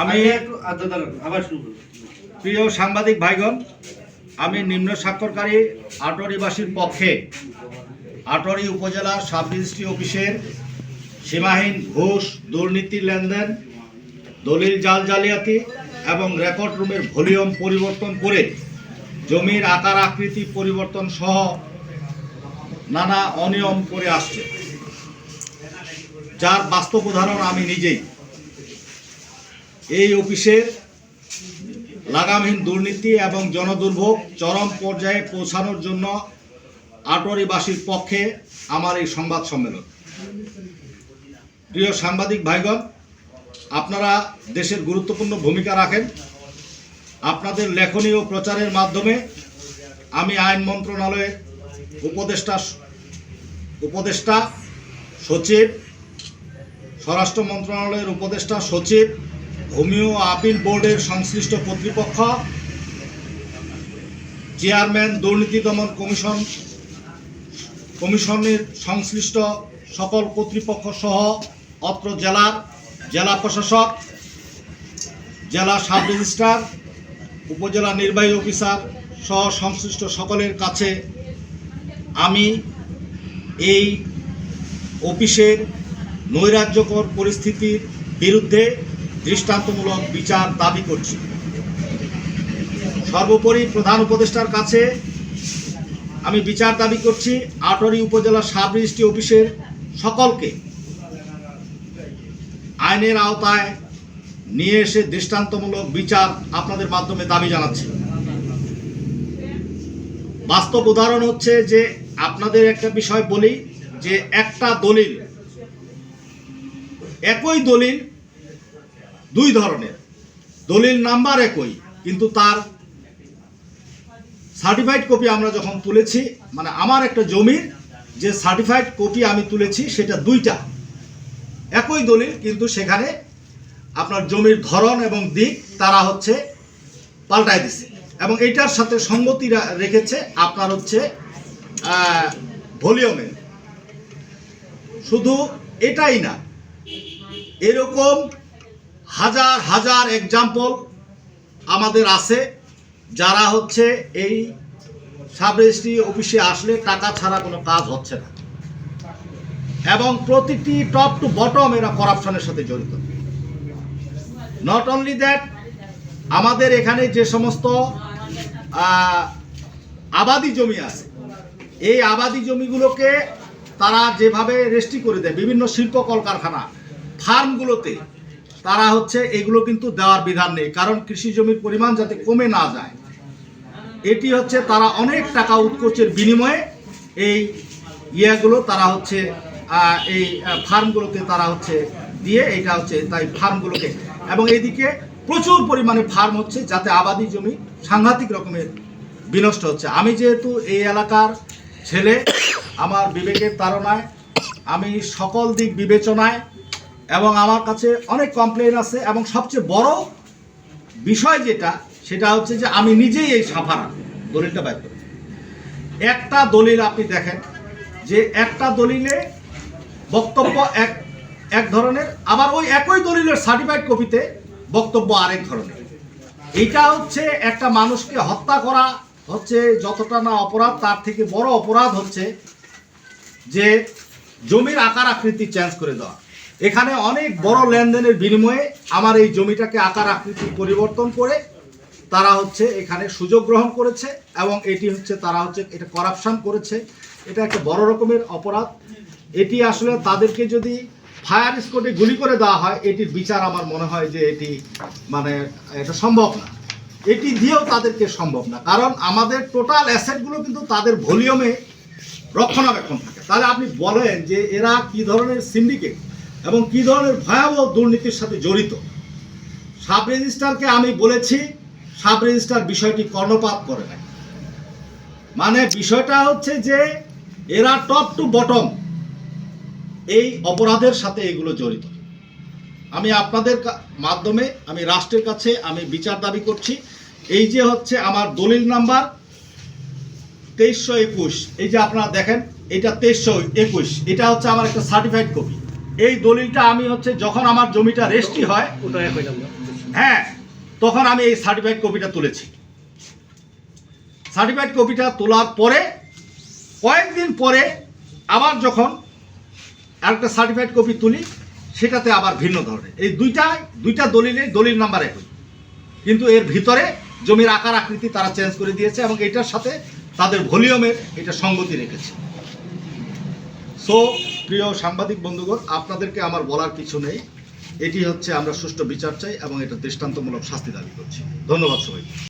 আমি প্রিয় সাংবাদিক ভাইগণ, আমি নিম্ন স্বাক্ষরকারী আটোয়ারীবাসীর পক্ষে আটোয়ারী উপজেলা সাব রেজিস্ট্রি অফিসের সীমাহীন ঘুষ, দুর্নীতি, লেনদেন, দলিল জাল-জালিয়াতি এবং রেকর্ড রুমের ভলিউম পরিবর্তন করে জমির আকার আকৃতি পরিবর্তন সহ নানা অনিয়ম করে আসছে, যার বাস্তব উদাহরণ আমি নিজেই। এই অফিসের লাগামহীন দুর্নীতি এবং জনদুর্ভোগ চরম পর্যায়ে পৌঁছানোর জন্য আটোয়ারীবাসীর পক্ষে আমার এই সংবাদ সম্মেলন। প্রিয় সাংবাদিক ভাইগণ, আপনারা দেশের গুরুত্বপূর্ণ ভূমিকা রাখেন। আপনাদের লেখনী ও প্রচারের মাধ্যমে আমি আইন মন্ত্রণালয়ের উপদেষ্টা সচিব, স্বরাষ্ট্র মন্ত্রণালয়ের উপদেষ্টা সচিব, ভূমি ও আপিল বোর্ডের সংশ্লিষ্ট কর্তৃপক্ষ, চেয়ারম্যান, দুর্নীতি দমন কমিশনের সংশ্লিষ্ট সকল কর্তৃপক্ষ সহ অত্র জেলার জেলা প্রশাসক, জেলা সাব রেজিস্ট্রার, উপজেলা নির্বাহী অফিসার সহ সংশ্লিষ্ট সকলের কাছে আমি এই অফিসের নৈরাজ্যকর পরিস্থিতির বিরুদ্ধে দৃষ্টান্তমূলক বিচার দাবি করছি। সর্বোপরি প্রধান উপদেষ্টার কাছে আমি বিচার দাবি করছি। আটোয়ারী উপজেলা সাব রেজিস্ট্রি অফিসের সকলকে আইনের আওতায় নিয়ে এসে দৃষ্টান্তমূলক বিচার আপনাদের মাধ্যমে দাবি জানাচ্ছি। বাস্তব উদাহরণ হচ্ছে যে, আপনাদের একটা বিষয় বলি যে, একটা দলিল, একই দলিল দুই ধরনের, দলিল নাম্বার একই, কিন্তু তার সার্টিফাইড কপি আমরা যখন তুলেছি, মানে আমার একটা জমির যে সার্টিফাইড কপি আমি তুলেছি সেটা দুইটা, একই দলিল, কিন্তু সেখানে আপনার জমির ধরন এবং দিক তারা হচ্ছে পাল্টায় দিছে, এবং এটার সাথে সঙ্গতি রেখেছে আপনার হচ্ছে ভলিউমে। শুধু এটাই না, এরকম হাজার হাজার এক্সাম্পল আমাদের আছে, যারা হচ্ছে এই সাব রেজিস্ট্রি অফিসে আসলে টাকা ছাড়া কোনো কাজ হচ্ছে না, এবং প্রতিটি টপ টু বটম এরা করাপশনের সাথে জড়িত। নট অনলি দ্যাট, আমাদের এখানে যে সমস্ত আবাদি জমি আছে, এই আবাদি জমিগুলোকে তারা যেভাবে রেজিস্ট্রি করে দেয়, বিভিন্ন শিল্প কলকারখানা, ফার্মগুলোতে তারা হচ্ছে এগুলো কিন্তু দেওয়ার বিধান নেই, কারণ কৃষি জমির পরিমাণ যাতে কমে না যায়, এটি হচ্ছে তারা অনেক টাকা উৎকোচের বিনিময়ে এই ইয়েগুলো তারা হচ্ছে এই ফার্মগুলোকে তারা হচ্ছে দিয়ে, এটা হচ্ছে তাই ফার্মগুলোকে, এবং এইদিকে প্রচুর পরিমাণে ফার্ম হচ্ছে, যাতে আবাদি জমি সাংঘাতিক রকমের বিনষ্ট হচ্ছে। আমি যেহেতু এই এলাকার ছেলে, আমার বিবেকের তাড়নায়, আমি সকল দিক বিবেচনায়, এবং আমার কাছে অনেক কমপ্লেন আছে, এবং সবচেয়ে বড় বিষয় যেটা, সেটা হচ্ছে যে আমি নিজেই এই সাফারা দলিলটা বাইর করি। একটা দলিল আপনি দেখেন যে একটা দলিলে বক্তব্য এক ধরনের, আবার ওই একই দলিলের সার্টিফাইড কপিতে বক্তব্য আরেক ধরনের। এইটা হচ্ছে একটা মানুষকে হত্যা করা হচ্ছে যতটা না অপরাধ, তার থেকে বড় অপরাধ হচ্ছে যে জমির আকার আকৃতি চেঞ্জ করে দেওয়া। এখানে অনেক বড় লেনদেনের বিনিময়ে আমার এই জমিটাকে আকার আকৃতি পরিবর্তন করে তারা হচ্ছে এখানে সুযোগ গ্রহণ করেছে, এবং এটি হচ্ছে তারা হচ্ছে এটা করাপশন করেছে। এটা একটা বড় রকমের অপরাধ। এটি আসলে তাদেরকে যদি ফায়ার স্কোয়াডে গুলি করে দেওয়া হয়, এটির বিচার আমার মনে হয় যে এটি মানে এটা সম্ভব না, এটি দিয়েও তাদেরকে সম্ভব না, কারণ আমাদের টোটাল অ্যাসেটগুলো কিন্তু তাদের ভলিউমে রক্ষণাবেক্ষণ থাকে। তাহলে আপনি বলেন যে এরা কি ধরনের সিন্ডিকেট এবং কি ধরনের ভয়াবহ দুর্নীতির সাথে জড়িত। সাব রেজিস্ট্রারকে আমি বলেছি, সাব রেজিস্ট্রার বিষয়টি কর্ণপাত করে না। মানে বিষয়টা হচ্ছে যে এরা টপ টু বটম এই অপরাধের সাথে এগুলো জড়িত। আমি আপনাদের মাধ্যমে আমি রাষ্ট্রের কাছে আমি বিচার দাবি করছি। এই যে হচ্ছে আমার দলিল নাম্বার 2321, এই যে আপনারা দেখেন এটা 2321, এটা হচ্ছে আমার একটা সার্টিফাইড কপি। এই দলিলটা আমি হচ্ছে যখন আমার জমিটা রেজিস্ট্রি হয়, হ্যাঁ, তখন আমি এই সার্টিফাইড কপিটা তুলেছি। সার্টিফাইড কপিটা তোলার পরে কয়েকদিন পরে আবার যখন আরেকটা সার্টিফাইড কপি তুলি, সেটাতে আবার ভিন্ন ধরনের। এই দুইটা দলিল নাম্বার একই, কিন্তু এর ভিতরে জমির আকার আকৃতি তারা চেঞ্জ করে দিয়েছে এবং এটার সাথে তাদের ভলিউমের এটা সঙ্গতি রেখেছে। সো প্রিয় সাংবাদিক বন্ধুগণ, আপনাদেরকে আমার বলার কিছু নেই। এটি হচ্ছে আমরা সুষ্ঠু বিচার চাই এবং এটা দৃষ্টান্তমূলক শাস্তি দাবি করছি। ধন্যবাদ সবাইকে।